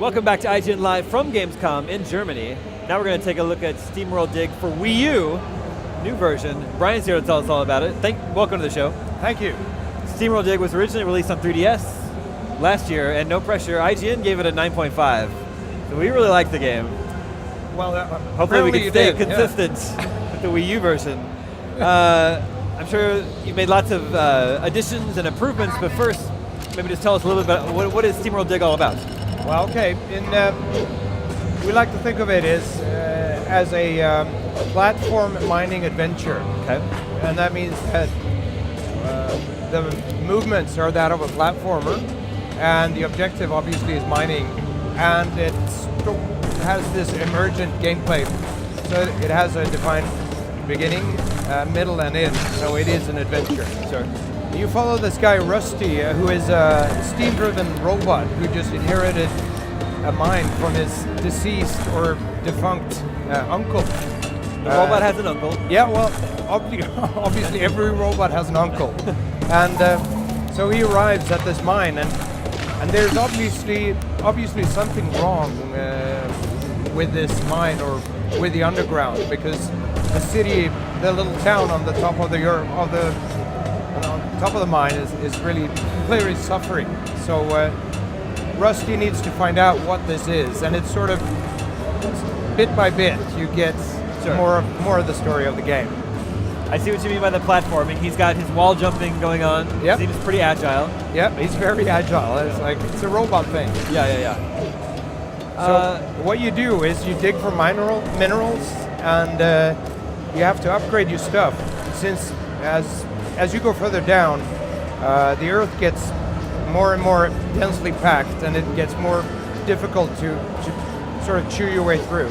Welcome back to IGN Live from Gamescom in Germany. Now we're going to take a look at SteamWorld Dig for Wii U, new version. Brian's here to tell us all about it. Welcome to the show. Thank you. SteamWorld Dig was originally released on 3DS last year, and no pressure, IGN gave it a 9.5. So we really like the game. Well, hopefully we can stay consistent with the Wii U version. I'm sure you made lots of additions and improvements, but first, maybe just tell us a little bit about what is SteamWorld Dig all about? Well, okay. We like to think of it as a platform mining adventure. Okay. And that means that the movements are that of a platformer, and the objective obviously is mining, and it has this emergent gameplay. So it has a defined beginning, middle, and end. So it is an adventure. Sure. You follow this guy Rusty, who is a steam-driven robot who just inherited a mine from his deceased or defunct uncle. The robot has an uncle. Yeah, well, obviously every robot has an uncle. And so he arrives at this mine, and there's obviously something wrong with this mine or with the underground, because the city, the little town on the top of the mine is really clearly suffering. So Rusty needs to find out what this is, and it's sort of bit by bit you get more of the story of the game. I see what you mean by the platforming. He's got his wall jumping going on. Yep. Seems pretty agile. Yep, he's very agile. It's a robot thing. Yeah. So what you do is you dig for minerals, and you have to upgrade your stuff, since as you go further down, the earth gets more and more densely packed, and it gets more difficult to sort of chew your way through.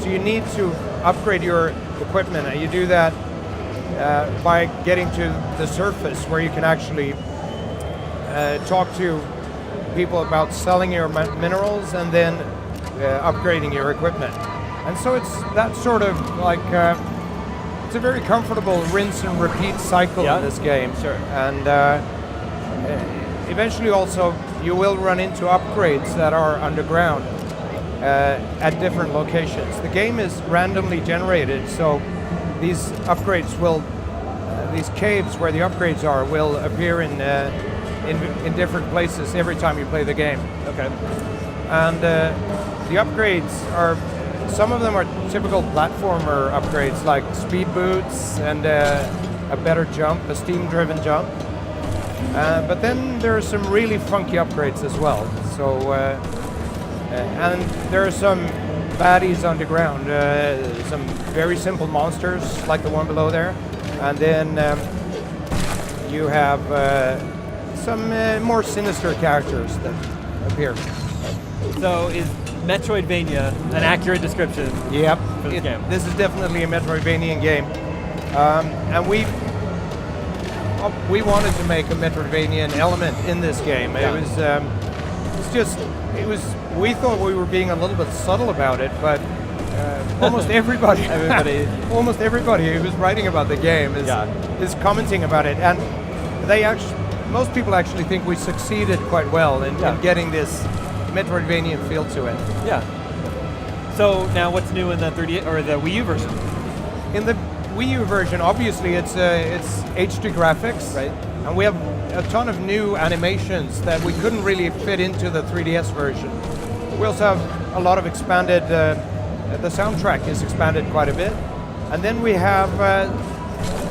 So you need to upgrade your equipment, and you do that by getting to the surface, where you can actually talk to people about selling your minerals and then upgrading your equipment. And so it's that sort of like it's a very comfortable rinse and repeat cycle in this game. Sure. And eventually also you will run into upgrades that are underground at different locations. The game is randomly generated, so these upgrades will, these caves where the upgrades are, will appear in different places every time you play the game. Okay. And the upgrades are, some of them are typical platformer upgrades, like speed boots and a better jump, a steam-driven jump. But then there are some really funky upgrades as well. So, and there are some baddies underground, some very simple monsters like the one below there, and then you have some more sinister characters that appear. So is Metroidvania an accurate description? Yep. For this game? This is definitely a Metroidvania game, and we wanted to make a Metroidvania element in this game. Yeah. We thought we were being a little bit subtle about it, but almost everybody who was writing about the game is commenting about it, and most people actually think we succeeded quite well in getting this Metroidvania feel to it. Yeah. So now, what's new in the 3D or the Wii U version? In the Wii U version, obviously it's HD graphics, right? And we have a ton of new animations that we couldn't really fit into the 3DS version. We also have a lot of expanded. The soundtrack is expanded quite a bit, and then we have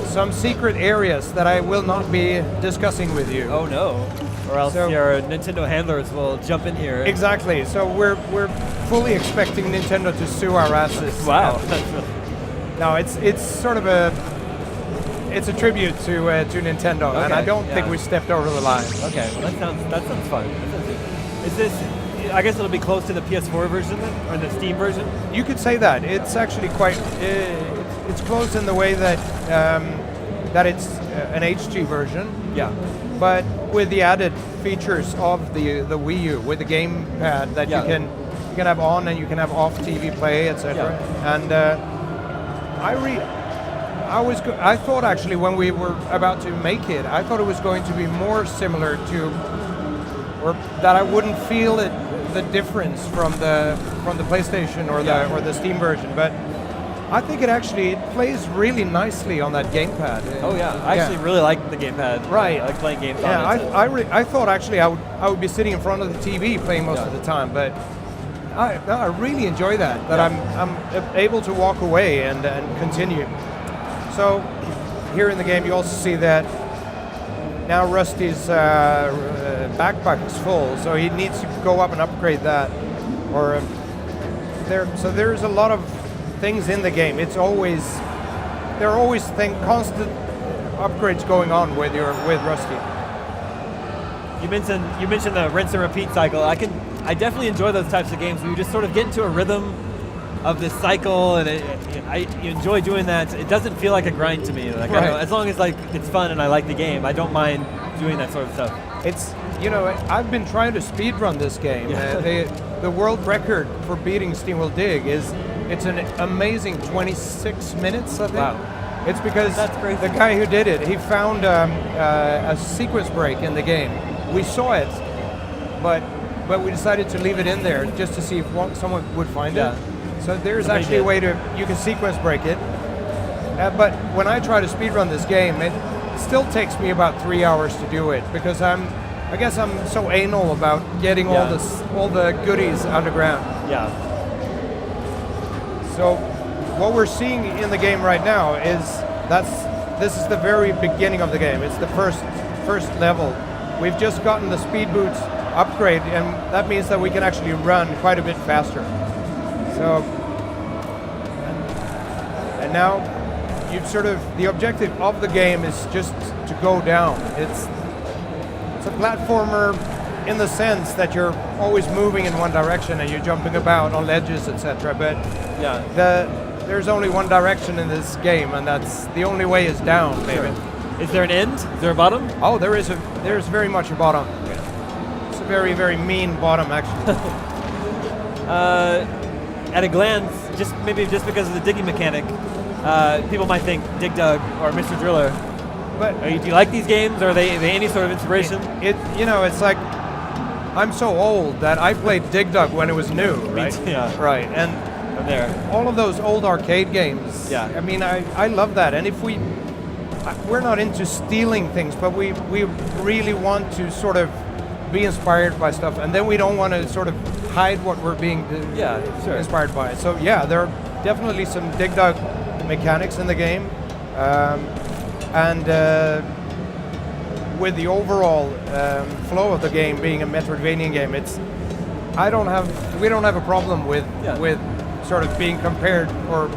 some secret areas that I will not be discussing with you. Oh no. Or else your Nintendo handlers will jump in here. Exactly. So we're fully expecting Nintendo to sue our asses. Wow. No, it's sort of a tribute to Nintendo, and I don't think we stepped over the line. Okay, well, that sounds fun. Is this? I guess it'll be close to the PS4 version then, or the Steam version. You could say that. It's actually quite. It's close in the way that that it's an HD version. Yeah. But with the added features of the Wii U, with the gamepad that you can have on and you can have off TV play, etc. And I thought actually when we were about to make it, I thought it was going to be more similar to, or that I wouldn't feel it the difference from the PlayStation or the Steam version, but I think it plays really nicely on that gamepad. Oh yeah, I actually really like the gamepad. Right. I like playing games Yeah, on it. I thought actually I would be sitting in front of the TV playing most of the time, but I really enjoy that. I'm able to walk away and continue. So here in the game, you also see that now Rusty's backpack is full, so he needs to go up and upgrade that. Or so there's a lot of things in the game. There are always constant upgrades going on with Rusty. You mentioned the rinse and repeat cycle. I definitely enjoy those types of games where you just sort of get into a rhythm of this cycle, and you enjoy doing that. It doesn't feel like a grind to me. Like, right. As long as it's fun and I like the game, I don't mind doing that sort of stuff. It's I've been trying to speedrun this game. Yeah. The world record for beating SteamWorld Dig it's an amazing 26 minutes, I think. Wow. It's because the guy who did it, he found a sequence break in the game. We saw it, but we decided to leave it in there just to see if someone would find it. So there's actually a way you can sequence break it. But when I try to speedrun this game, it still takes me about 3 hours to do it because I guess I'm so anal about getting all the goodies underground. Yeah. So what we're seeing in the game right now is this is the very beginning of the game. It's the first level. We've just gotten the speed boots upgrade, and that means that we can actually run quite a bit faster. So, and now the objective of the game is just to go down. It's a platformer in the sense that you're always moving in one direction and you're jumping about on ledges, etc. But there's only one direction in this game, and that's the only way is down, maybe. Sure. Is there an end? Is there a bottom? Oh, there's very much a bottom. It's a very, very mean bottom, actually. At a glance, just because of the digging mechanic, people might think Dig Dug or Mr. Driller. But do you like these games? Are they any sort of inspiration? It's like I'm so old that I played Dig Dug when it was new, right? Yeah. Right, and I'm there. All of those old arcade games. Yeah. I mean, I love that, and if we're not into stealing things, but we really want to sort of be inspired by stuff, and then we don't want to sort of hide what we're being inspired by. So yeah, there are definitely some Dig Dug mechanics in the game, and with the overall flow of the game being a Metroidvania game, we don't have a problem with sort of being compared or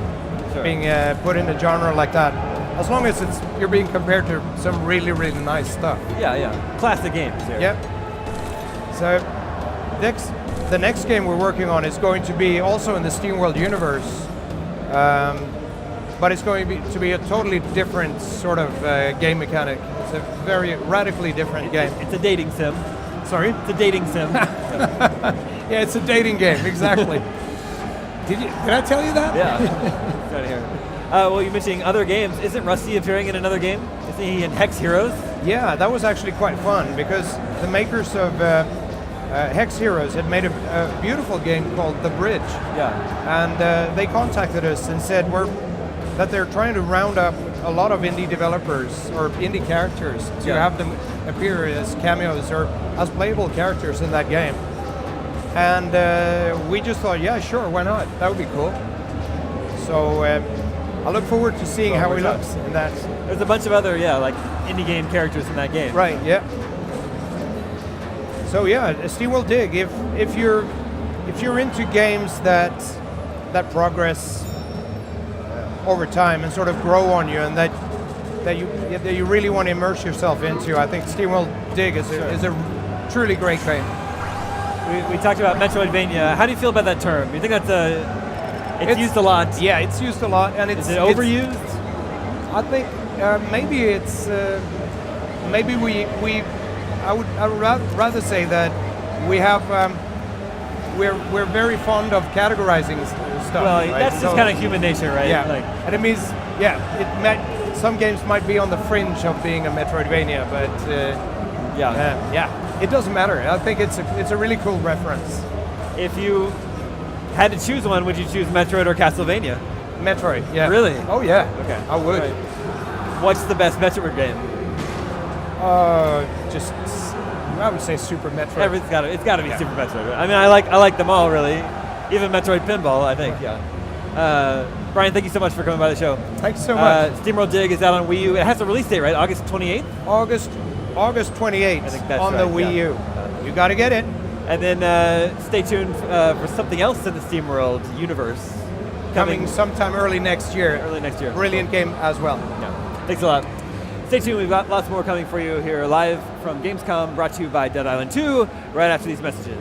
being put in a genre like that, as long as you're being compared to some really, really nice stuff. Yeah. Classic games here. Yep. So the next game we're working on is going to be also in the SteamWorld universe, but it's going to be a totally different sort of game mechanic. It's a very radically different game. It's a dating sim. Sorry? It's a dating sim. Yeah, it's a dating game, exactly. Did I tell you that? Yeah. Right here. Well, you're mentioning other games. Isn't Rusty appearing in another game? Isn't he in Hex Heroes? Yeah, that was actually quite fun because the makers of Hex Heroes had made a beautiful game called The Bridge. Yeah. And they contacted us and said that they're trying to round up a lot of indie developers or indie characters to have them appear as cameos or as playable characters in that game. And we just thought, yeah, sure, why not? That would be cool. So I look forward to seeing how he looks in that. There's a bunch of other, like indie game characters in that game. Right, yeah. So yeah, SteamWorld Dig. If you're into games that progress over time and sort of grow on you, and that you really want to immerse yourself into, I think SteamWorld Dig is a truly great game. We talked about Metroidvania. How do you feel about that term? You think that's it's used a lot? Yeah, it's used a lot, and is it overused? I think maybe it's maybe I would rather say that we have we're very fond of categorizing stuff. Well, right? that's just kind of human nature, right? Yeah, and it means some games might be on the fringe of being a Metroidvania, but it doesn't matter. I think it's a really cool reference. If you had to choose one, would you choose Metroid or Castlevania? Metroid, yeah. Really? Oh yeah. Okay. I would. Right. What's the best Metroid game? I would say Super Metroid. It's got to be Super Metroid. Right? I mean, I like them all really. Even Metroid Pinball, I think. Yeah. Brian, thank you so much for coming by the show. Thanks so much. SteamWorld Dig is out on Wii U. It has a release date, right? August 28th? August 28th I think that's on the Wii U. You got to get it. And then stay tuned for something else in the SteamWorld universe. Coming sometime early next year. Early next year. Brilliant game as well. Yeah. Thanks a lot. Stay tuned. We've got lots more coming for you here live from Gamescom, brought to you by Dead Island 2, right after these messages.